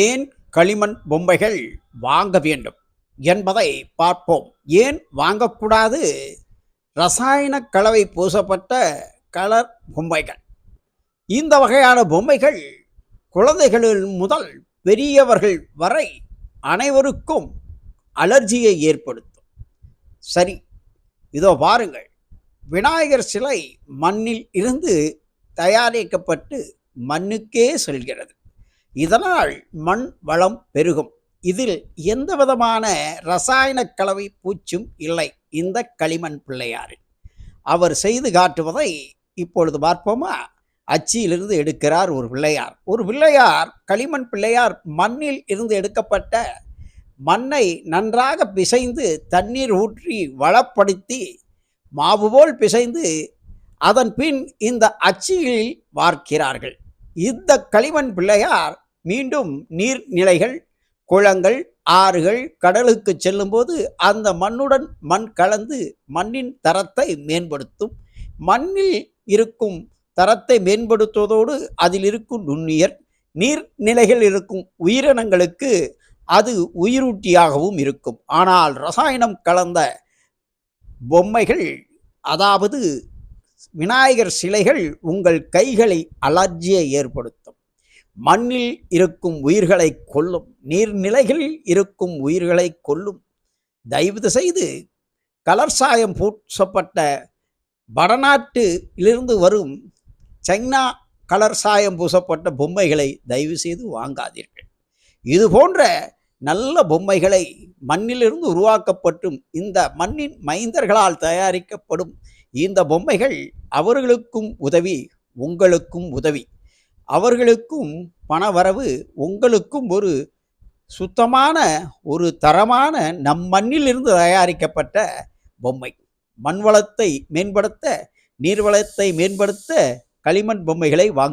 ஏன் களிமண் பொம்மைகள் வாங்க வேண்டும் என்பதை பார்ப்போம். ஏன் வாங்கக்கூடாது? ரசாயன கலவை பூசப்பட்ட கலர் பொம்மைகள். இந்த வகையான பொம்மைகள் குழந்தைகளில் முதல் பெரியவர்கள் வரை அனைவருக்கும் அலர்ஜியை ஏற்படுத்தும். சரி, இதோ பாருங்கள். விநாயகர் சிலை மண்ணில் இருந்து தயாரிக்கப்பட்டு மண்ணுக்கே செல்கிறது. இதனால் மண் வளம் பெருகும். இதில் எந்த விதமான ரசாயன கலவை பூச்சும் இல்லை. இந்த களிமண் பிள்ளையாரில் அவர் செய்து காட்டுவதை இப்பொழுது பார்ப்போமா? அச்சியிலிருந்து எடுக்கிறார் ஒரு பிள்ளையார் களிமண் பிள்ளையார் மண்ணில் இருந்து எடுக்கப்பட்ட மண்ணை நன்றாக பிசைந்து தண்ணீர் ஊற்றி வளப்படுத்தி மாவு போல் பிசைந்து அதன் பின் இந்த அச்சியில் வார்க்கிறார்கள். இந்த களிமண் பிள்ளையார் மீண்டும் நீர்நிலைகள், குளங்கள், ஆறுகள், கடலுக்கு செல்லும்போது அந்த மண்ணுடன் மண் கலந்து மண்ணின் தரத்தை மேம்படுத்தும். மண்ணில் இருக்கும் தரத்தை மேம்படுத்துவதோடு அதில் இருக்கும் நுண்ணுயிர் நீர்நிலைகள் இருக்கும் உயிரினங்களுக்கு அது உயிரூட்டியாகவும் இருக்கும். ஆனால் ரசாயனம் கலந்த பொம்மைகள், அதாவது விநாயகர் சிலைகள், உங்கள் கைகளை அலர்ஜியை ஏற்படுத்தும். மண்ணில் இருக்கும் உயிர்களை கொல்லும், நீர்நிலைகளில் இருக்கும் உயிர்களை கொல்லும். தயவு செய்து கலர் சாயம் பூசப்பட்ட வடநாட்டிலிருந்து வரும் சைனா கலர் சாயம் பூசப்பட்ட பொம்மைகளை தயவு செய்து வாங்காதீர்கள். இது போன்ற நல்ல பொம்மைகளை மண்ணிலிருந்து உருவாக்கப்பட்டும் இந்த மண்ணின் மைந்தர்களால் தயாரிக்கப்படும் இந்த பொம்மைகள் அவர்களுக்கும் உதவி, உங்களுக்கும் உதவி. அவர்களுக்கும் பணவரவு, உங்களுக்கும் ஒரு சுத்தமான ஒரு தரமான நம் மண்ணிலிருந்து தயாரிக்கப்பட்ட பொம்மை. மண் வளத்தை மேம்படுத்த, நீர்வளத்தை மேம்படுத்த களிமண் பொம்மைகளை வாங்க